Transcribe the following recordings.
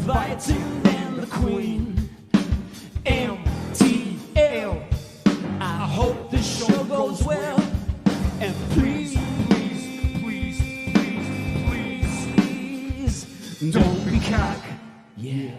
fighting than the Queen. MTL. I hope the show goes well. And please, don't be cock. Yeah.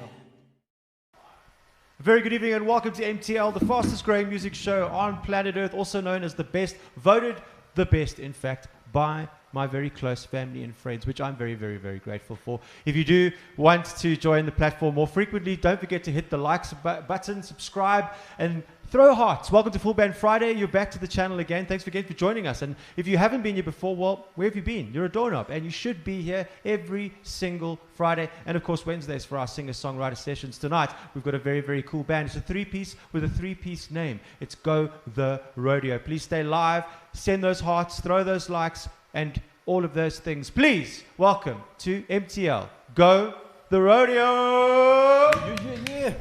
Very good evening and welcome to MTL, the fastest growing music show on planet Earth, also known as the best, voted the best, in fact, by my very close family and friends, which I'm very, very, very grateful for. If you do want to join the platform more frequently, don't forget to hit the likes button, subscribe, and throw hearts. Welcome to Full Band Friday. You're back to the channel again. Thanks again for joining us. And if you haven't been here before, well, where have you been? You're a doorknob, and you should be here every single Friday. And of course, Wednesdays for our singer-songwriter sessions. Tonight, we've got a very, very cool band. It's a three-piece with a three-piece name. It's Go the Rodeo. Please stay live, send those hearts, throw those likes, and all of those things. Please welcome to MTL, Go the Rodeo! Yeah.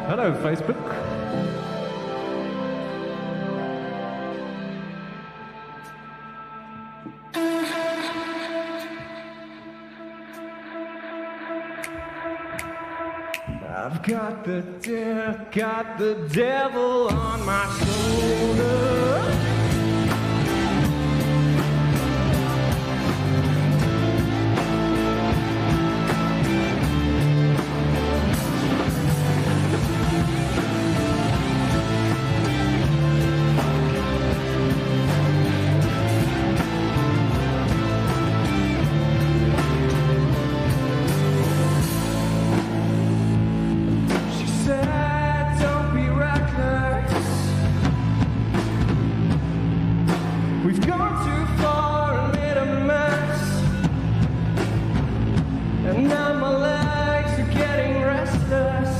Hello, Facebook. I've got the devil on my shoulder. She said, don't be reckless. We've gone too far and made a mess. And now my legs are getting restless.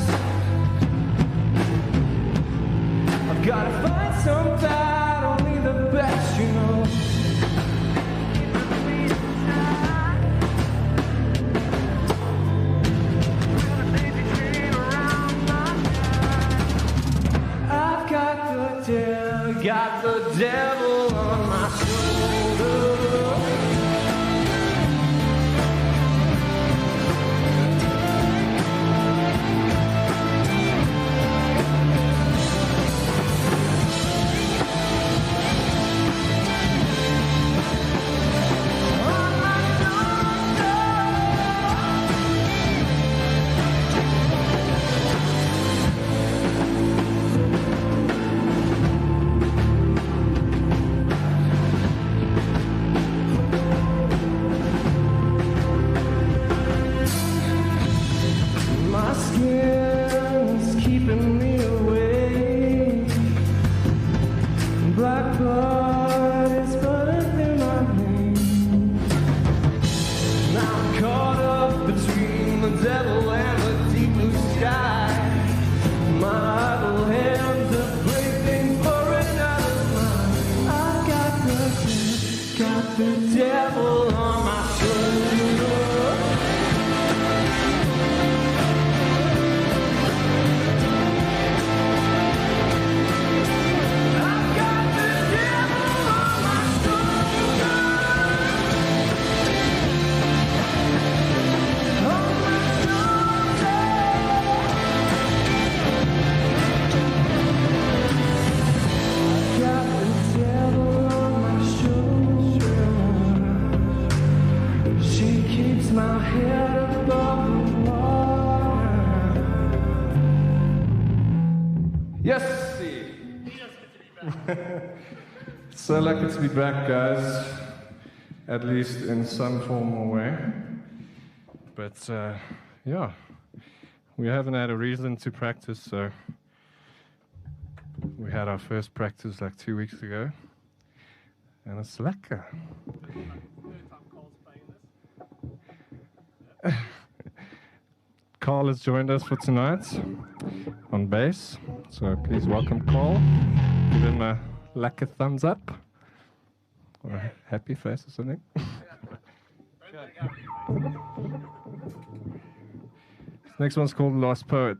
I've gotta find some bad, only the best, you know. I've got the devil on my shoulder. got the devil on my shoulder. I've got the devil on my shoulder. On my shoulder. I've got the devil on my shoulder. She keeps my head above the water. Yes, Steve. So lucky to be back, guys. At least in some form or way. But yeah, we haven't had a reason to practice, so we had our first practice like 2 weeks ago, and it's lekker. Carl has joined us for tonight on bass, so please welcome Carl. Give him a lekker thumbs up or a happy face or something. This next one's called Lost Poet.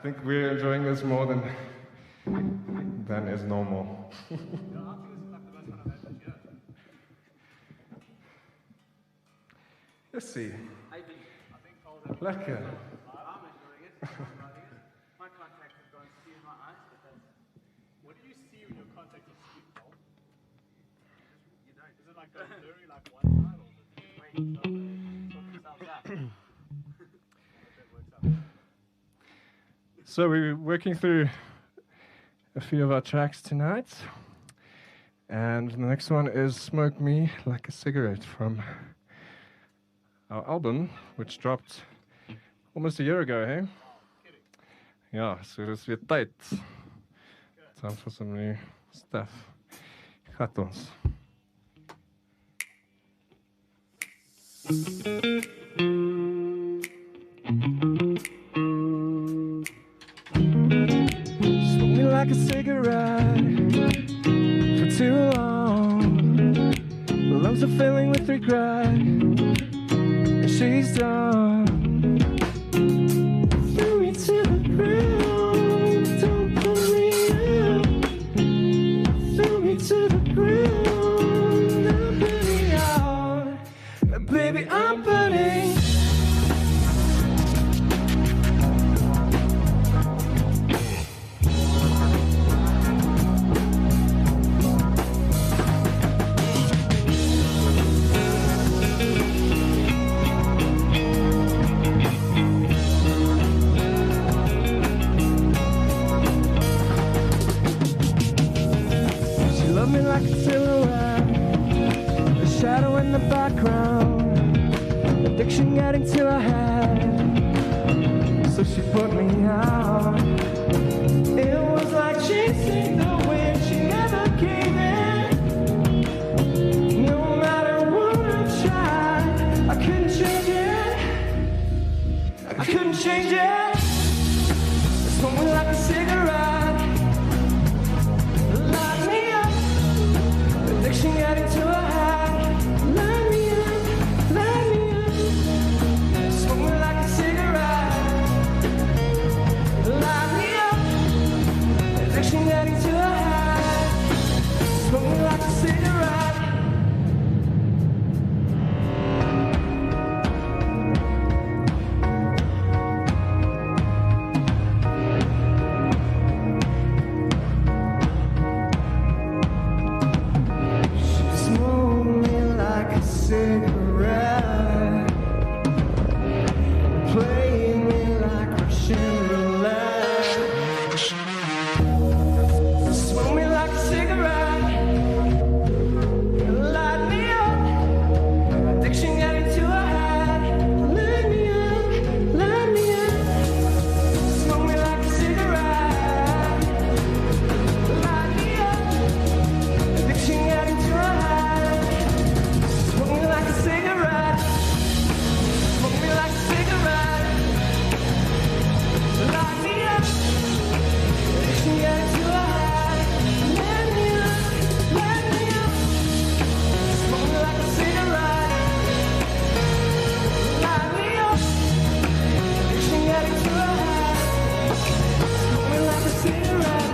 think we're enjoying this more than is normal. Let's see. Lekker. My contacts have gone to see in my eyes, but that's... What do you see when your contacts are skin cold? You don't. Is it like going blurry like one side or does it wait until they sort themselves out? That works out. So we're working through a few of our tracks tonight. And the next one is Smoke Me Like a Cigarette from our album, which dropped almost a year ago, hey? Yeah, so dis weer tyd. Time for some new stuff. Gaat ons. Smoke me like a cigarette for too long. The lungs are filling with regret, and she's done. Threw me to the ground, don't pull me out. Threw me to the ground, now put me out. Baby, I'm burning. Love me like a silhouette, a shadow in the background, addiction getting to her head, so she put me out. It was like chasing the wind, she never gave in. No matter what I tried, I couldn't change it. I couldn't change it. Smoke me like a cigarette, light me up. Addiction getting to her head. Light me up, light me up. Smoke me like a cigarette. Light me up. Addiction getting to her head. Smoke me like a cigarette. Smoke me like a cigarette, play me like Russian roulette. Smoke me like a cigarette, light me up. Addiction getting to her head. Light me up, light me up. Smoke me like a cigarette, light me up. Addiction getting to her head. Smoke me like a cigarette. Smoke me like a cigarette. Light me up. Addiction getting to her head. Light me up. Light me up. Smoke me like a cigarette. Light me up. Addiction getting to her head. Smoke me like a cigarette.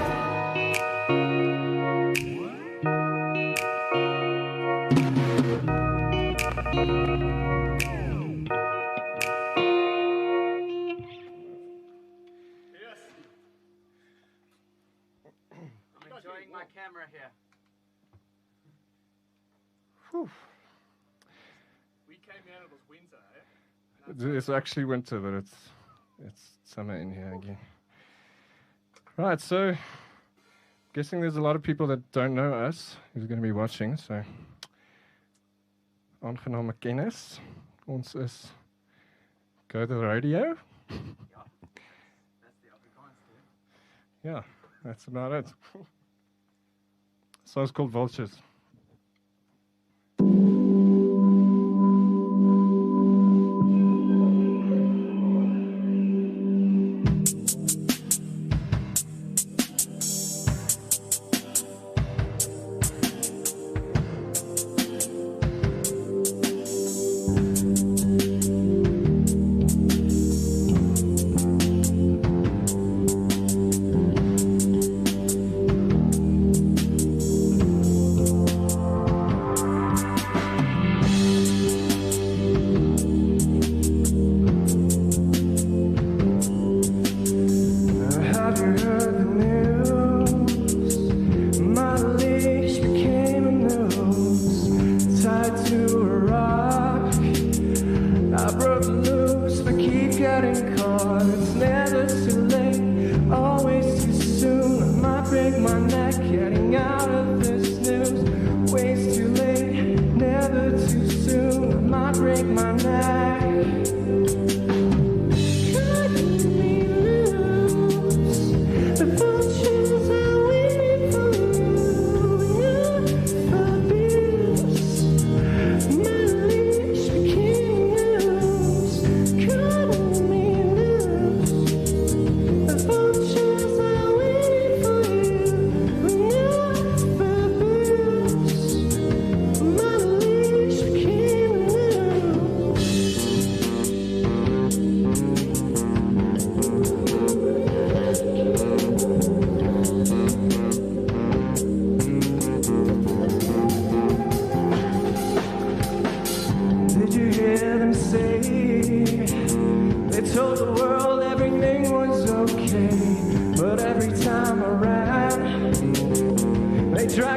Yes. I'm enjoying my camera here. We came here and it was winter, eh? It's actually winter, but it's summer in here again. Right, so guessing there's a lot of people that don't know us who's going to be watching, so aangename kennis. Ons is Go the Rodeo. That's the Afrikaans term. Yeah, that's about it. Song's called Vultures.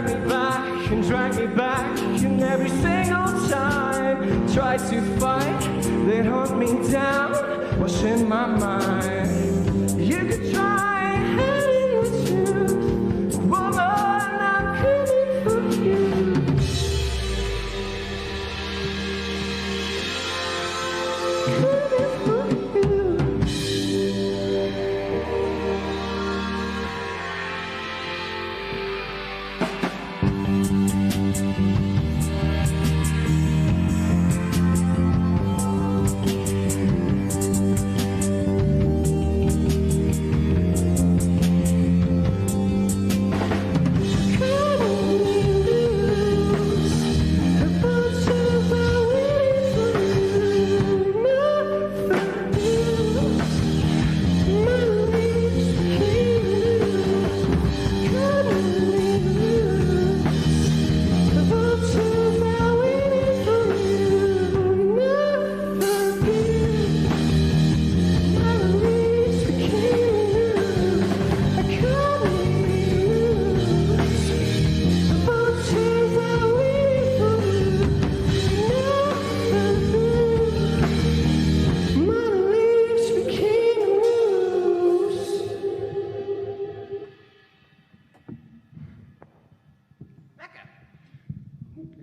drag me back and drag me back, and every single time try to fight, they hunt me down. What's in my mind? You could try hiding the truth, woman, I'm coming for you.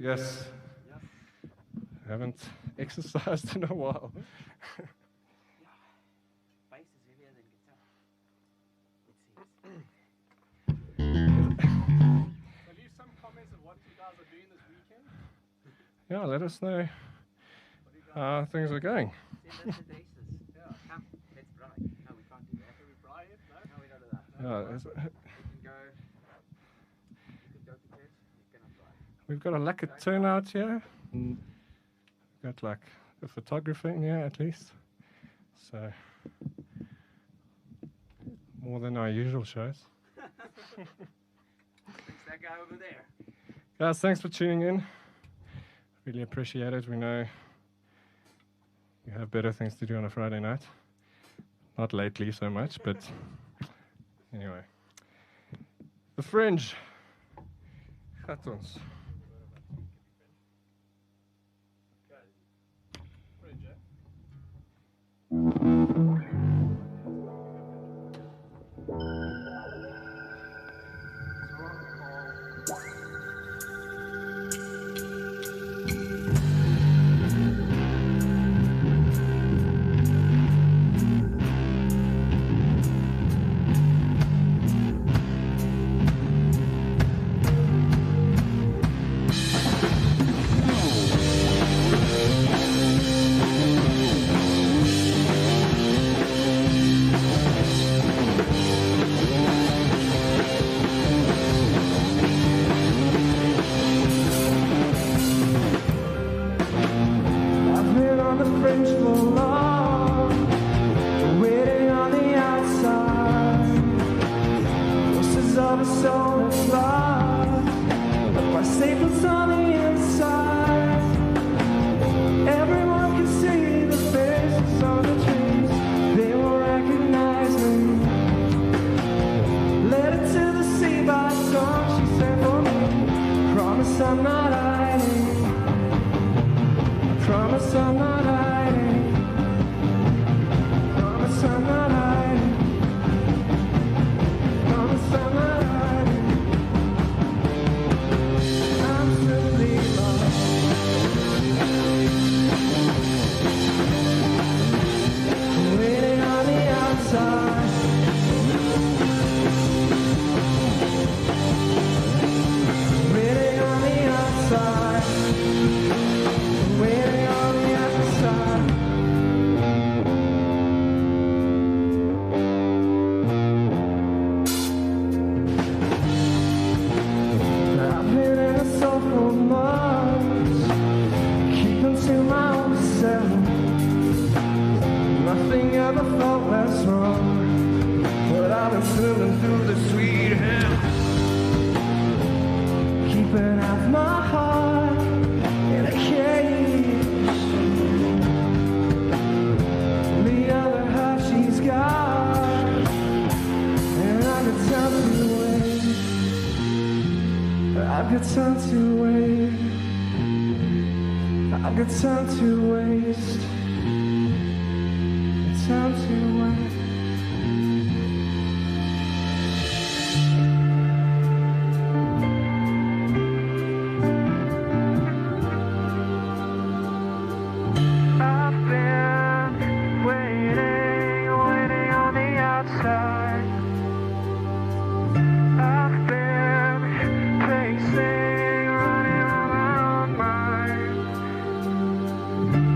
Yes. Haven't exercised in a while. Bass is heavier than guitar. It seems. So leave some comments of what you guys are doing this weekend. Yeah, let us know how things are going. Send us the dates. Yeah, come, let's try. No, we can't do that. Can we try it? No? No, we don't do that. Yeah, We can go. You can go to church. You cannot drive. we've got a lack of turnout here. Got like a photographer in here at least. So more than our usual shows. It's that guy over there. Guys, thanks for tuning in. Really appreciate it. We know you have better things to do on a Friday night. Not lately so much, but anyway. The Fringe. Gaat ons. I've been on the fringe for long, waiting on the outside. Voices of a soul that's lost, but my staples on the inside. Everyone can see the faces on the trees, they will recognize me. Led it to the sea by a song she sang for me. Promise I'm not hiding. Promise I'm not hiding. Promise I'm not hiding. Promise I'm not hiding. I'm simply lost. Waiting on the outside. Waiting on the outside. Waiting on the outside. I've been in a soul for months, keeping to myself. Nothing ever felt less wrong, but I've been swimming through the sweet hell, keeping half my heart in a cage. The other half she's got, and I could tell you wait. I've got time to wait. I've got time to waste. Time to wait. I've been waiting, waiting on the outside. I've been pacing, running on my own mind.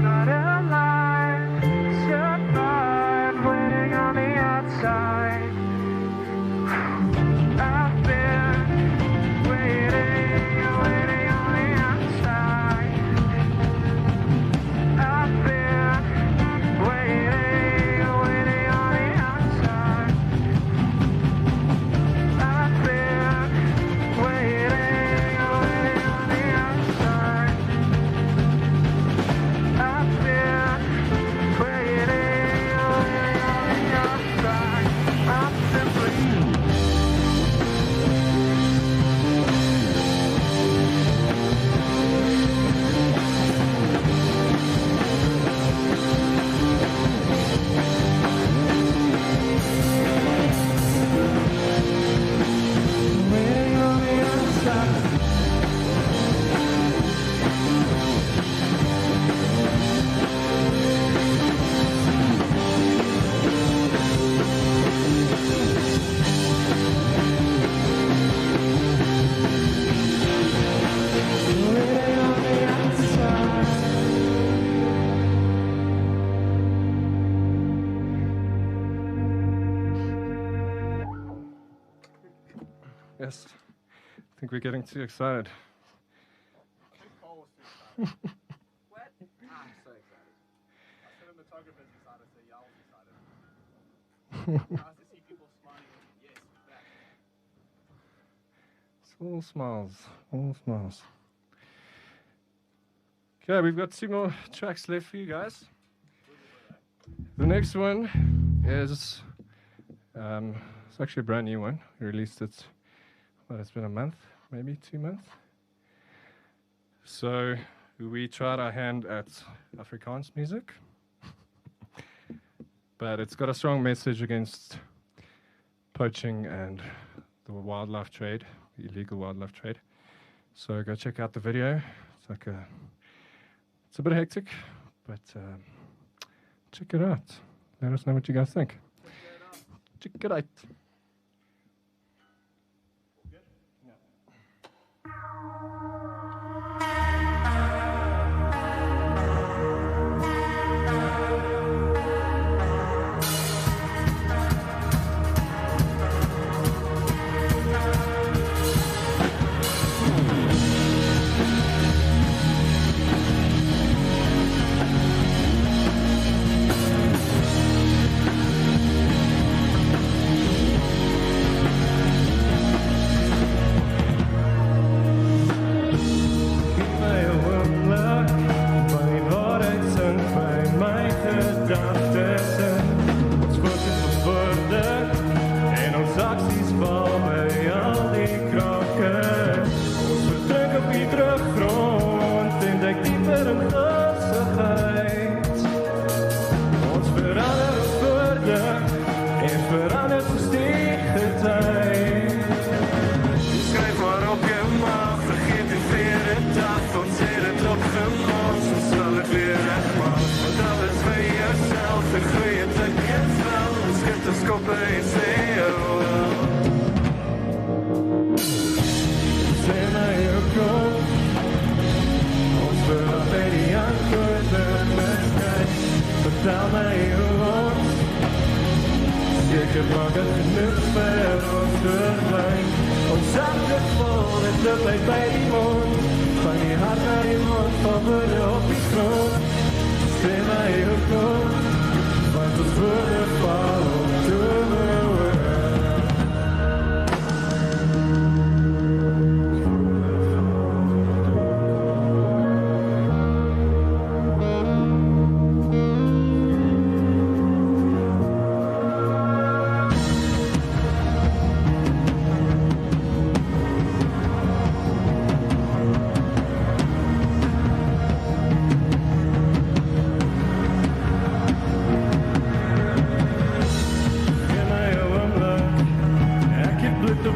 Not alive, survive, waiting on the outside. I've been waiting, waiting on the outside. I've been waiting, waiting on the outside. I've been waiting, waiting on the outside. I've been waiting, waiting on the outside. I'm simply waiting on the outside. Waiting on the outside. Yes. I think we're getting too excited. I think Paul was too excited. What? I'm so excited. I cinematographer's excited, so y'all was excited. Nice to see people smiling. Yes, back. All smiles. All smiles. Okay, we've got 2 more tracks left for you guys. The next one is it's actually a brand new one. We released it, well, it's been a month, maybe 2 months. So we tried our hand at Afrikaans music, but it's got a strong message against poaching and the wildlife trade, the illegal wildlife trade. So go check out the video. It's a bit hectic, but check it out. Let us know what you guys think. Check it out.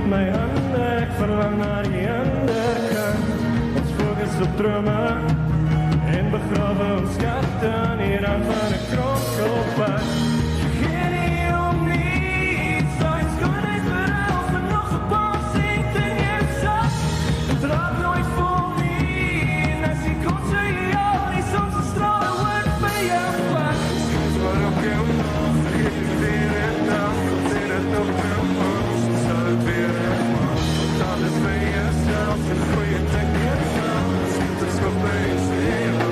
my hande, ek verlang na die ander kant. Ons fokus op drome en begrawe ons skatte aan die rand van 'n kronkelpad. Geen nie om niets, daai skoonheid verhaal van nog 'n paar cent in jou sak. Het raak nooit vol nie, en as die kotse jou nie soms 'n strale woord by jou pak. Skins waarop jou nog vergeet jy weer en dan komt in het op jou mond. Sal het weer en man, want alles by jouself en goeie dinge gaan. Skins is gewees in jou.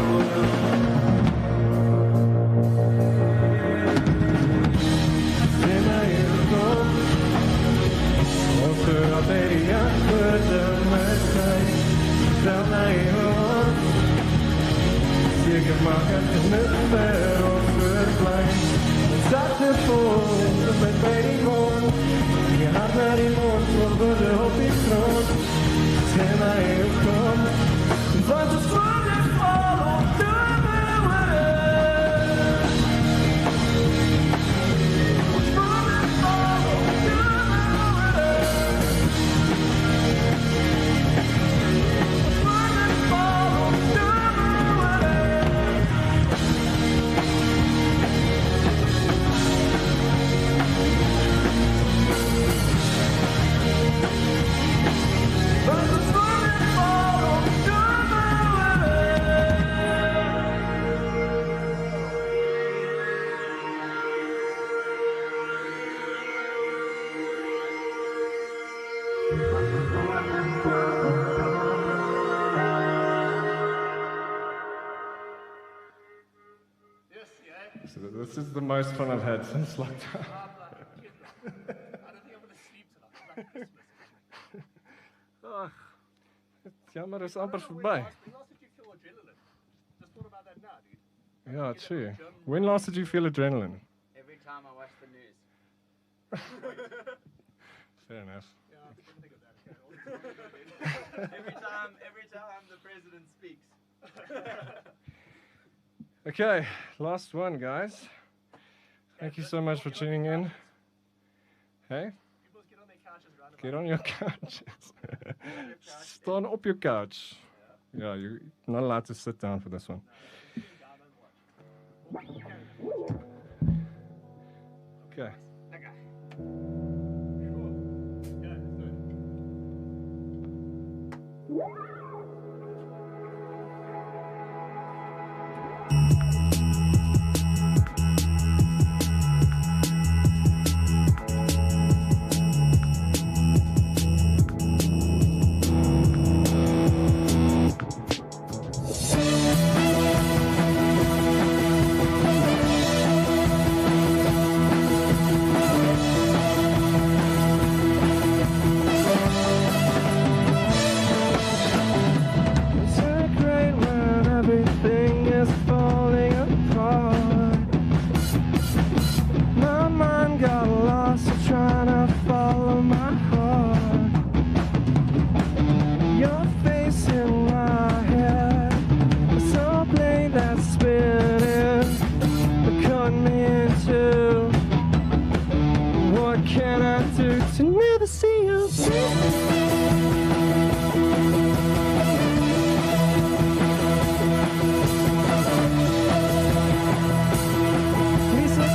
Zeker mag het niet ver overblijven. Zat er voor, met bij die mond. Je hart naar die mond, worden op die grond. Zeg mij hoe komt, want het voelt vol op de muren. Het voelt vol op de muren. Het voelt vol op de muren. Yes, yeah. So this is the most fun I've had since lockdown. I don't think I'm going to sleep tonight. It's like Christmas. Ach, jammer is amper When voorbij. last did you feel adrenaline? Just thought about that now, dude. Yeah, true. When last did you feel adrenaline? Every time I watch the news. Fair enough. Yeah, I didn't think of that. Okay, Every time the president speaks. Okay, last one, guys. Thank you so much for tuning in. Hey, people get on their couches round about. get on your couches. Stand up your couch. Yeah, you're not allowed to sit down for this one. Down and watch. Okay. Okay. Sure. Yeah, let's do it. It's a great when everything is falling apart. My mind got lost trying to follow my heart. Your face in my head, so blade that's spinning, cut me into. What can I do to never see you again? He's like,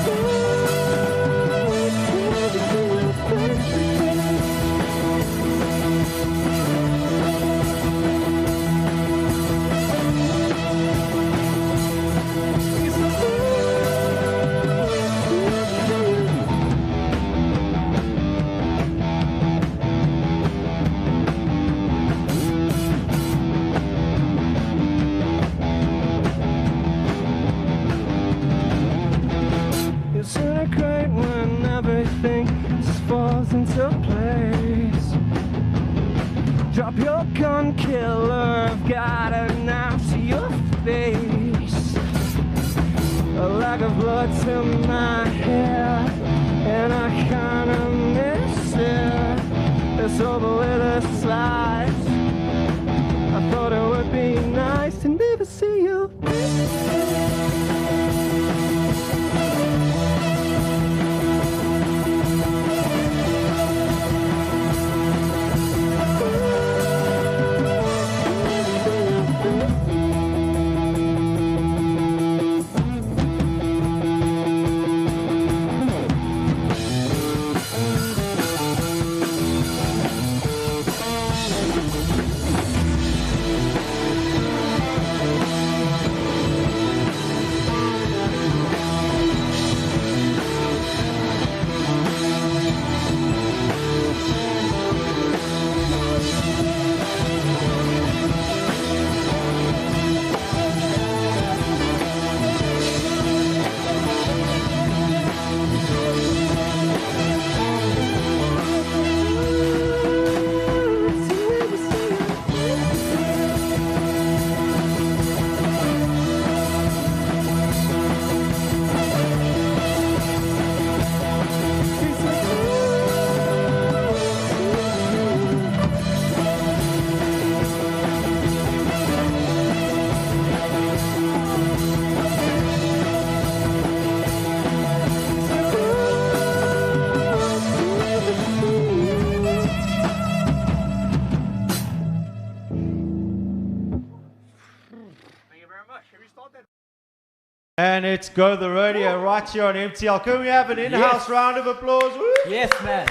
and it's Go the Rodeo right here on MTL. Can we have an in-house round of applause? Woo! Yes, man.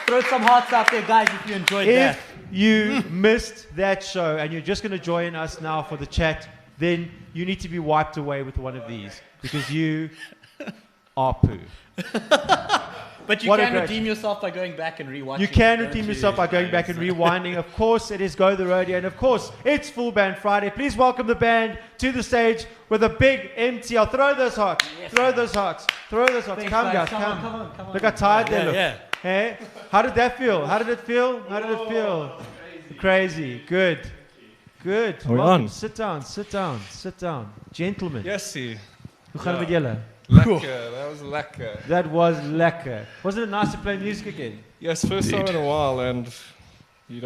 Throw some hearts out there, guys, if you enjoyed that. If you missed that show and you're just going to join us now for the chat, then you need to be wiped away with one of these because you are poo. But you What a can great- redeem yourself by going back and rewatching. You can don't redeem you? yourself by going back and rewinding. Of course, it is Go the Rodeo. And of course, it's Full Band Friday. Please welcome the band to the stage with a big MTL. Throw those hearts. Yes, Throw man. those hearts. Throw those hearts. Thanks, Come, guys. guys. Come. Come on. Look how tired they Yeah, look. yeah. Hey? How did that feel? How did it feel? How did it feel? Crazy. Good. Good. Are we Welcome. on? Sit down. Sit down. Sit down. Gentlemen. Jessie. Hoe gaan het met julle? Lekker. That was lekker. That was lekker. Wasn't it nice to play music again? Yes, first time in a while, and you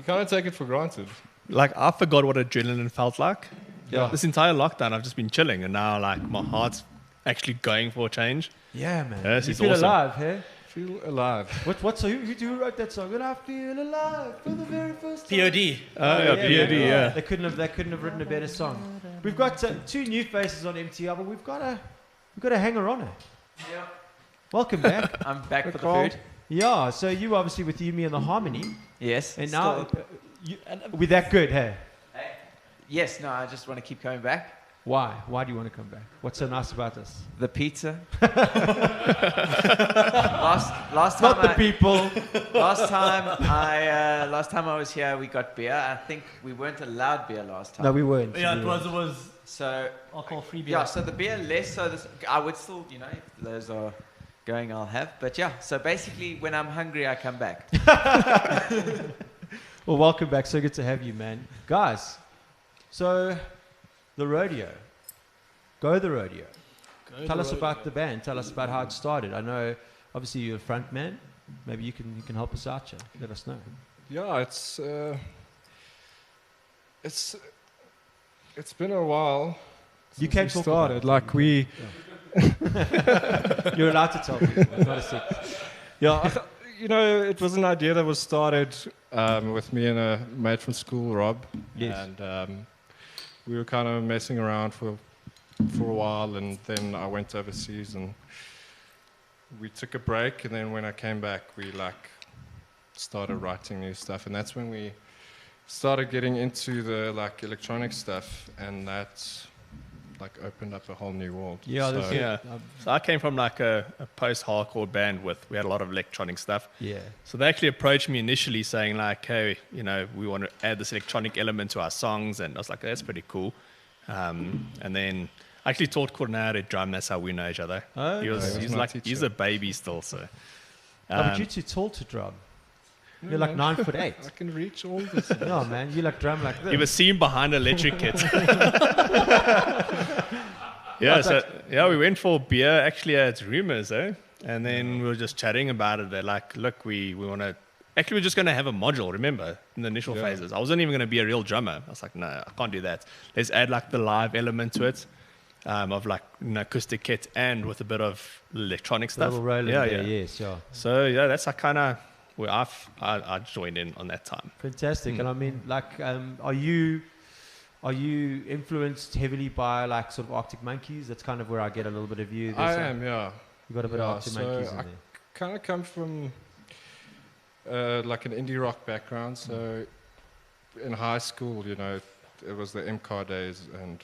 can't take it for granted. Like, I forgot what adrenaline felt like. Yeah. This entire lockdown, I've just been chilling, and now, like, my heart's actually going for a change. Yeah, man. Yes, You it's feel awesome. alive, hey? Feel alive. Who wrote that song? When I feel alive for the very first time. POD. POD, yeah. They couldn't have written a better song. We've got two new faces on MTL, but we've got a hanger on it. Yeah. Welcome back. I'm back for the Carl. food. Yeah, so you obviously with you, me, and the harmony, Yes. and still- now we're that good, hey? Yes. No, I just want to keep coming back. Why? Why do you want to come back? What's so nice about us? The pizza. last time Not the people. last time I was here, we got beer. I think we weren't allowed beer last time. No, we weren't. Yeah, We it weren't. was So alcohol-free beer. yeah, so the beer less. So this, I would still, if those are going, I'll have. But yeah, so basically, when I'm hungry, I come back. Well, welcome back. So good to have you, man. Guys, so the rodeo. Go the rodeo. Tell us about the band. Tell us about how it started. I know, obviously, you're a front man. Maybe you can help us out, yeah. Let us know. Yeah, it's been a while. You since can we talk started. about Like we, You're allowed to tell people. It's not a secret. yeah, it was an idea that was started with me and a mate from school, Rob. Yes. And we were kind of messing around for a while, and then I went overseas, and we took a break. And then when I came back, we started writing new stuff, and that's when we started getting into the electronic stuff, and that opened up a whole new world. Yeah, that's So- it. Yeah. So I came from like a post-hardcore band we had a lot of electronic stuff. Yeah. So they actually approached me initially saying like, hey, we want to add this electronic element to our songs. And I was like, that's pretty cool. And then I actually taught Cornare drum. That's how we know each other. Oh, He's my like, teacher. he's a baby still. So but you're too tall to drum. You're like 9'8". I can reach all this. No, man, you like drum like this. you were seen behind an electric kit. Yeah, we went for beer actually at Rumors, and then we were just chatting about it. They're like, look, we want to. Actually, we're just going to have a module, remember, in the initial Yeah. phases. I wasn't even going to be a real drummer. I was like, no, I can't do that. Let's add like the live element to it, of like an acoustic kit and with a bit of electronic A stuff. little roller yeah, there, yeah. yes, yeah. So yeah, that's like kind of where I joined in on that time. Fantastic. And I mean, are you influenced heavily by like sort of Arctic Monkeys? That's kind of where I get a little bit of you. I am, yeah. You got a bit of Yeah, Arctic so Monkeys in I there. kind of come from like an indie rock background. So in high school, it was the MCAR days, and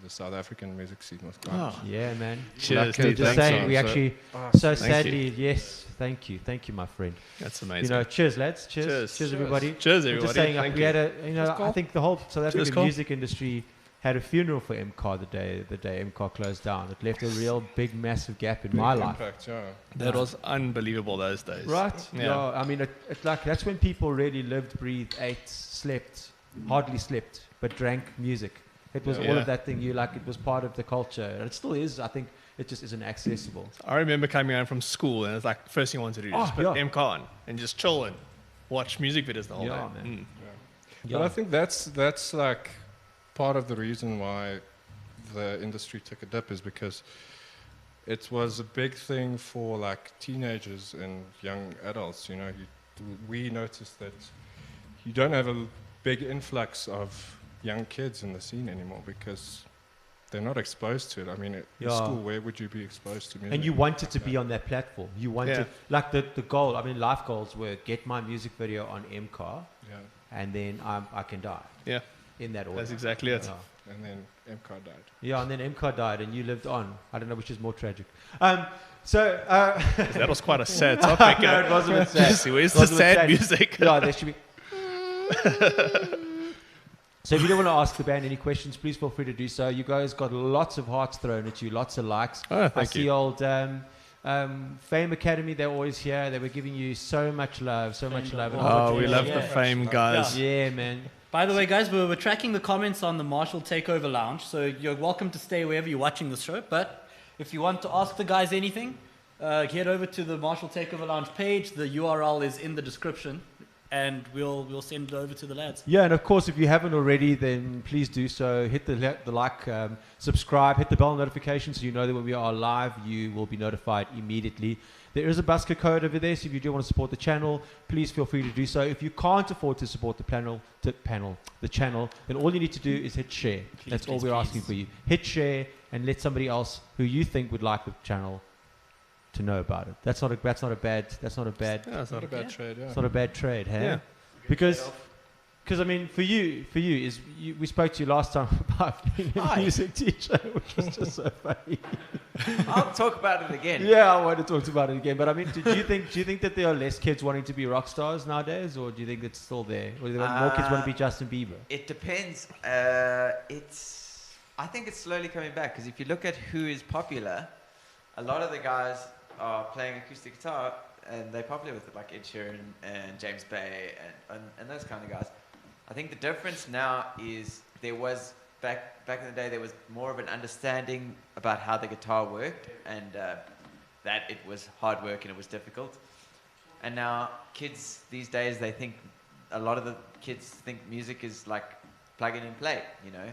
the South African music scene was quite. Yeah, man. Cheers, Lucky dude. Just thanks, saying, man. we So- actually so Thank sadly, yes. Thank you, my friend. That's amazing. Cheers, lads. Cheers, Cheers. cheers, everybody. Cheers, We're everybody. just saying, Thank we you. had I think the whole South African Carl. music industry had a funeral for MCAR the day MCAR closed down. It left a real big, massive gap in my life. Impact, yeah. That was unbelievable those days. Right? Yeah. I mean, it's like that's when people really lived, breathed, ate, slept, hardly slept, but drank music. It was all Yeah. of that thing. It was part of the culture, and it still is. I think it just isn't accessible. I remember coming home from school and it's like first thing I wanted to do Oh, is put yeah. MCAR on and just chill and watch music videos the whole Yeah, day. man. But I think that's like part of the reason why the industry took a dip is because it was a big thing for like teenagers and young adults. We noticed that you don't have a big influx of young kids in the scene anymore because they're not exposed to it. I mean, in Yeah. school, where would you be exposed to music? And you wanted to be on that platform. You wanted, Yeah. like the goal, I mean, life goals were get my music video on MCAR, Yeah, and then I can die. Yeah, In that order. that's exactly it. Yeah. and then MCAR died. Yeah, and then MCAR died, and you lived on. I don't know which is more tragic. That was quite a sad topic. No, it wasn't a bit sad. See, where's It the wasn't a bit sad sad. music? Yeah, there should be. So if you don't want to ask the band any questions, please feel free to do so. You guys got lots of hearts thrown at you, lots of likes. Oh, I thank see you. old Fame Academy, they're always here. They were giving you so much love, so much love. and Oh, we opportunity. love Yeah. the fame, guys. Yeah, man. By the way, guys, we're tracking the comments on the Marshall Takeover Lounge, so you're welcome to stay wherever you're watching the show. But if you want to ask the guys anything, head over to the Marshall Takeover Lounge page. The URL is in the description, and we'll send it over to the lads. Yeah, and of course, if you haven't already, then please do so. Hit the like, subscribe, hit the bell notification so you know that when we are live, you will be notified immediately. There is a busker code over there, so if you do want to support the channel, please feel free to do so. If you can't afford to support the channel, then all you need to do is hit share. That's all please, we're please. asking for you. Hit share and let somebody else who you think would like the channel to know about it. That's not a bad. Yeah, it's Not not a bad trade, yeah. It's not a bad trade, hey? Yeah. Because I mean, for you is we spoke to you last time about being a Hi. music teacher, which was just so funny. I'll talk about it again. Yeah, I want to talk about it again. But I mean, do you think that there are less kids wanting to be rock stars nowadays, or do you think it's still there, or do you think more kids want to be Justin Bieber? It depends. I think it's slowly coming back because if you look at who is popular, a lot of the guys are playing acoustic guitar and they're popular with it, like Ed Sheeran and James Bay and those kind of guys. I think the difference now is there was back in the day there was more of an understanding about how the guitar worked and that it was hard work and it was difficult. And now kids these days, they think, a lot of the kids think music is like plug in and play, you know,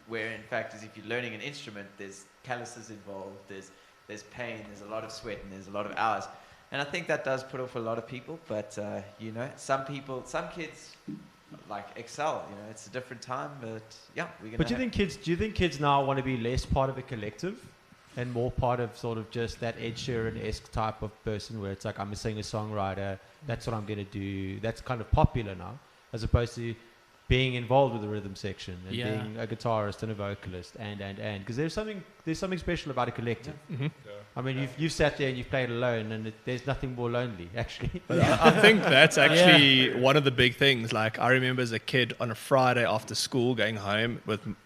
where in fact is if you're learning an instrument, there's calluses involved, there's pain, there's a lot of sweat and there's a lot of hours. And I think that does put off a lot of people, but you know, some kids like excel, you know, it's a different time, but yeah, we're gonna But do you think kids now want to be less part of a collective and more part of sort of just that Ed Sheeran-esque type of person where it's like, I'm a singer-songwriter, that's what I'm going to do, that's kind of popular now, as opposed to being involved with the rhythm section and Yeah. being a guitarist and a vocalist and because there's something special about a collective. I mean, you've sat there and you've played alone, and there's nothing more lonely, actually. I think that's actually one of the big things. Like, I remember as a kid on a Friday after school going home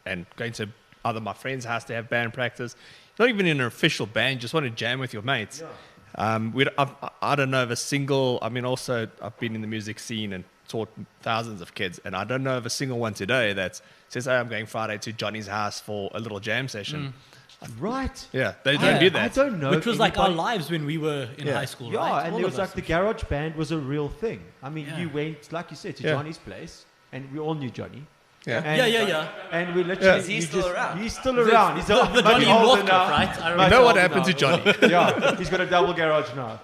and going to either my friend's house to have band practice. Not even in an official band, just want to jam with your mates. I don't know of a single, I mean, also I've been in the music scene and taught thousands of kids, and I don't know of a single one today that says, hey, I'm going Friday to Johnny's house for a little jam session. Right. Yeah, they don't do I that. don't know. Which was like our anybody- lives when we were in high school, Yeah, right? and All there of was like us. the garage band was a real thing. I mean, Yeah. you went, like you said, to Yeah. Johnny's place, and we all knew Johnny. Yeah. And, Yeah. And we literally... Is he you still just- around? He's still around. He's the might be Johnny older walked now. off, right? I Might You be know what older happened to now. Johnny? Yeah, he's got a double garage now.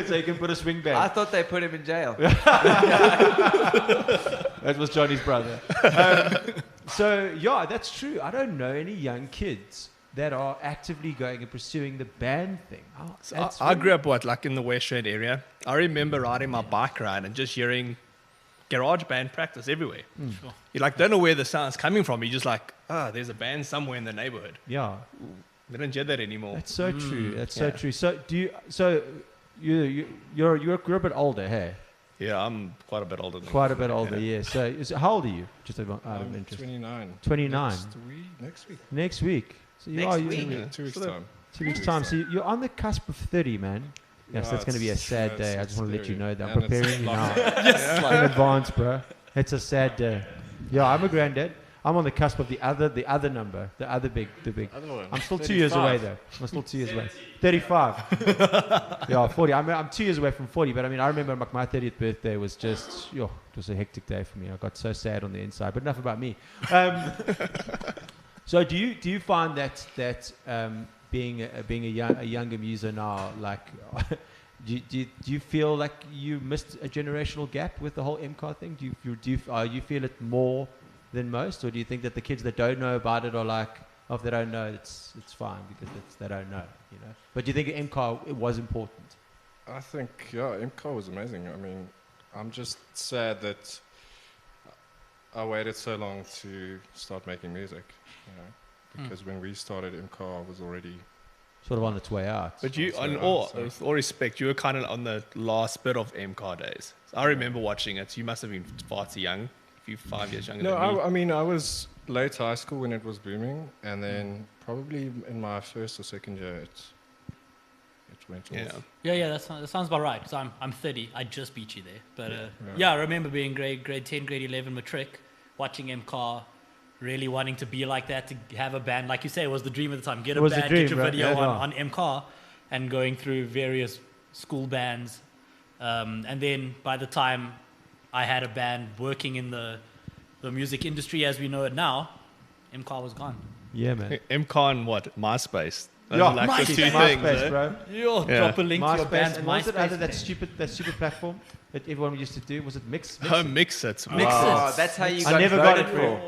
So he can put a swing I band. thought they put him in jail. That was Johnny's brother. So, yeah, that's true. I don't know any young kids that are actively going and pursuing the band thing. Oh, So that's I really- grew up, like in the West End area. I remember riding my bike ride and just hearing garage band practice everywhere. You like don't know where the sound's coming from. You're just like, there's a band somewhere in the neighborhood. Yeah, We don't hear that anymore. that's so true. That's so Yeah. true. So you're a bit older, hey? Yeah, I'm quite a bit older than Quite a bit older, yeah. So how old are you? Just out of I'm interest. 29. 29. Next week. Next week. So you Next are week? Yeah, 2 weeks So the- time. 2 weeks time. So you're on the cusp of 30, man. Yes, Yeah, that's going to be a it's- sad yeah, day. I it's just want to let you scary. know that. I'm And it's preparing you like- now. In advance, bro. It's a sad day. Yeah, I'm a granddad. I'm on the cusp of the other number, the big. Other one. I'm still 2 years away though. I'm still 2 years away. 35. Yeah, 40. I'm 2 years away from 40, but I mean, I remember my 30th birthday was just, it was a hectic day for me. I got so sad on the inside, but enough about me. So do you find that being a younger muser now, like, do you feel like you missed a generational gap with the whole MCAR thing? Do you feel it more than most, or do you think that the kids that don't know about it are like, oh, if they don't know, it's fine because they don't know, you know? But do you think MCAR it was important? I think, yeah, MCAR was amazing. I mean, I'm just sad that I waited so long to start making music, you know, because when we started, MCAR was already Sort of on its way out. But you, with all respect, you were kind of on the last bit of MCAR days. So I remember watching it. You must have been far too young, 5 years younger than me. I mean, I was late high school when it was booming, and then probably in my first or second year, it went off. Yeah, that sounds about right. Because I'm 30. I just beat you there. But I remember being grade 10, grade 11 matric, watching MCAR, really wanting to be like that, to have a band. Like you say, it was the dream at the time. Get a band, get your video on MCAR, and going through various school bands. And then by the time I had a band working in the music industry as we know it now, MCAR was gone. Yeah, man. MCAR and what? MySpace. Those Yeah, are like the two things. MySpace, bro. Drop a link to your MySpace. band's And what was it MySpace other that page. stupid platform that everyone used to do? Was it Mix? Oh, Mix It. Oh, that's how you got I never got voted it for.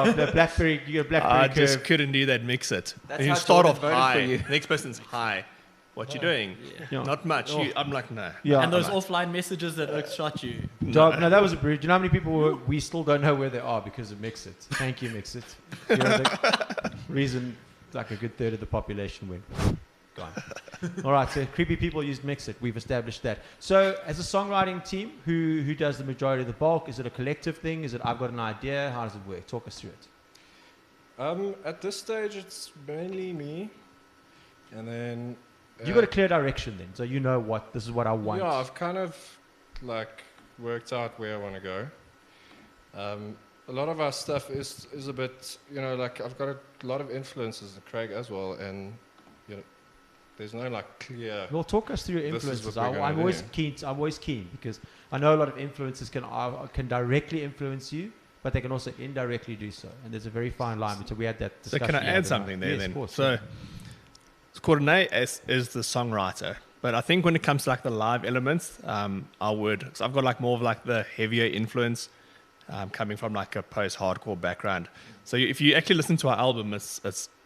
for. The BlackBerry. You got BlackBerry I curve. just couldn't do that. Mix It. That's And you how start Jordan off voted for high. you. Next person's high. What you doing? Yeah. Not much. I'm like, no. Yeah. And those offline messages that Oaks shot you. Dog, no, that was a bridge. You know how many people we still don't know where they are because of Mix It? Thank you, Mix It. You know, the reason like a good third of the population went gone. All right, so creepy people used Mix It. We've established that. So, as a songwriting team, who does the majority of the bulk? Is it a collective thing? Is it I've got an idea? How does it work? Talk us through it. At this stage, it's mainly me, and then You got a clear direction then, so you know what this is what I want. yeah, I've kind of like worked out where I want to go. A lot of our stuff is a bit, you know, like I've got a lot of influences, Craig as well, and you know, there's no like clear. Well, talk us through your This is influences. what we're I'm gonna always do. keen. I'm always keen because I know a lot of influences can directly influence you, but they can also indirectly do so. And there's a very fine line between. We had that So discussion. can I the add other something night. there Yes, then? of course. So Courtenay is the songwriter, but I think when it comes to like the live elements, I would. So I've got like more of like the heavier influence, coming from like a post-hardcore background. So if you actually listen to our album, it's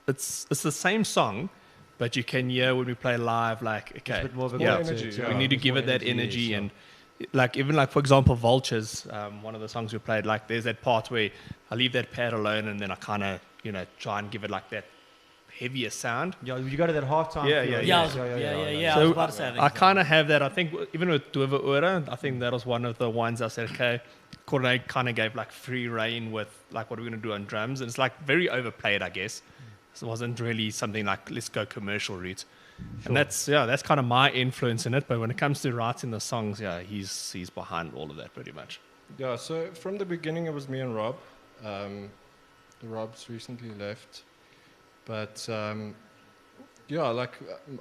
the same song, but you can hear when we play live, like okay, a bit more of a yeah, vibe to energy, it, yeah. we need to There's give more it that yeah, energy sure. and. Like even like for example Vultures, one of the songs we played, like there's that part where I leave that pad alone and then I kind of try and give it like that heavier sound. Yeah, you go to that halftime. Yeah, feel, yeah, I was So about to say, I kind of have that. I think even with Duva Ura, I think that was one of the ones I said, okay, Courtenay kind of gave like free reign with like what we're going to do on drums. And it's like very overplayed, I guess. So it wasn't really something like, let's go commercial route. And that's kind of my influence in it. But when it comes to writing the songs, yeah, he's behind all of that pretty much. Yeah, so from the beginning it was me and Rob. Rob's recently left. But yeah, like,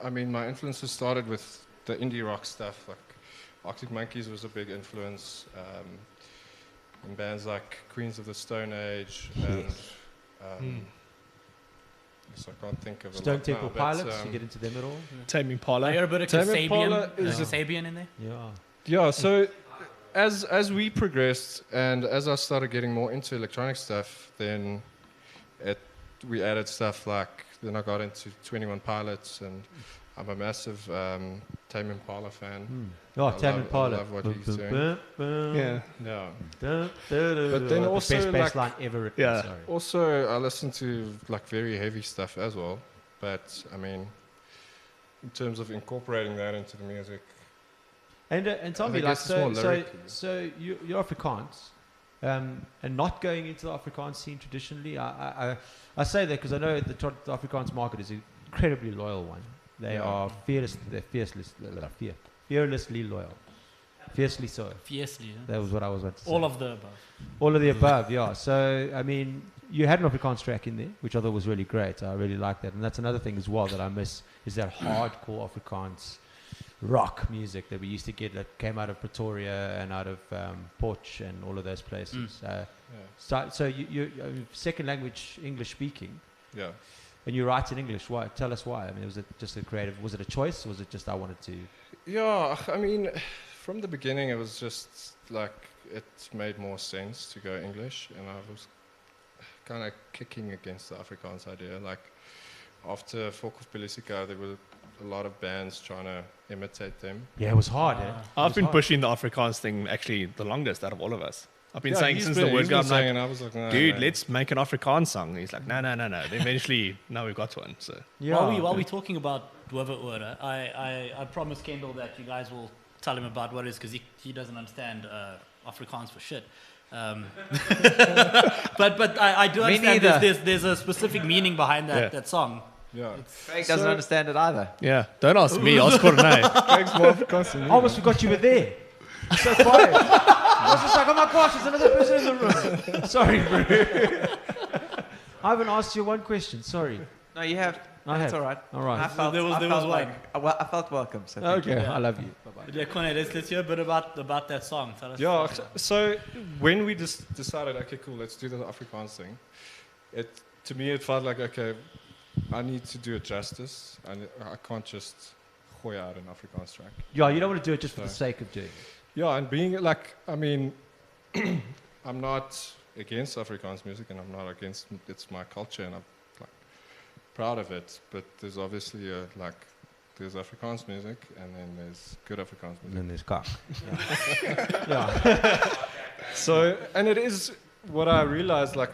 I mean, my influences started with the indie rock stuff. Like Arctic Monkeys was a big influence. And bands like Queens of the Stone Age and so I can't think of a Stone lot Temple now, but, Pilots. You get into them at all? Taming I Impala. heard a bit of Tame Kasabian. Impala is Kasabian in there. Yeah. Yeah, so as we progressed and as I started getting more into electronic stuff, then we added stuff like, then I got into 21 Pilots, and I'm a massive Tame Impala fan. Oh, Tame Impala. I love what he's doing. Yeah. Yeah. But then the also, best bass like- line ever written. Yeah. Sorry. Also, I listen to like very heavy stuff as well, but I mean, in terms of incorporating that into the music, And tell I me, like, guess it's more lyric. so you're Afrikaans, and not going into the Afrikaans scene traditionally. I say that because I know the Afrikaans market is an incredibly loyal one. They Yeah. are fearlessly loyal, fiercely so. Fiercely. Yeah? That was what I was about to say. All of the above. All of the above, yeah. So, I mean, you had an Afrikaans track in there, which I thought was really great. I really like that. And that's another thing as well that I miss, is that hardcore Afrikaans rock music that we used to get that came out of Pretoria and out of Potch and all of those places. So you second language English speaking, yeah. and you write in English. Why? Tell us why. I mean, was it just a creative, was it a choice, or was it just I wanted to? Yeah, I mean, from the beginning, it was just like it made more sense to go English, and I was kind of kicking against the Afrikaans idea. Like after Folk of Belisika, there were a lot of bands trying to imitate them. Yeah, it was hard. Eh? I've been pushing the Afrikaans thing actually the longest out of all of us. I've been saying since the word got, I'm like, and I was like, no, dude, man. let's make an Afrikaans song. He's like, no. Then eventually, now we've got one. So While we're talking about Dwever Order, I promised Kendall that you guys will tell him about what it is because he doesn't understand Afrikaans for shit. But I do Me understand neither. there's a specific meaning behind Yeah. that song. Yeah. Craig doesn't understand it either. yeah, don't ask me. Ask Corne. Craig's more Afrikaans than I me, almost forgot you were there. So quiet. I was just like, oh my gosh, there's another person in the room. Sorry, bro. I haven't asked you one question. Sorry. No, you have. I That's have. all right. All right. I felt, There was I felt one. like I felt welcome. So thank Okay, you. I love you. Bye-bye. But yeah, Corne, let's hear a bit about that song. Tell us. Yeah, so when we just decided, okay, cool, let's do the Afrikaans thing, to me it felt like, okay, I need to do it justice, and I can't just gooi out an Afrikaans track. Yeah, you don't want to do it just for the So- sake of doing it. Yeah, and being like, I mean, I'm not against Afrikaans music, and I'm not against, it's my culture, and I'm like proud of it, but there's obviously there's Afrikaans music, and then there's good Afrikaans And music. then there's cock. Yeah. So, and it is what I realized, like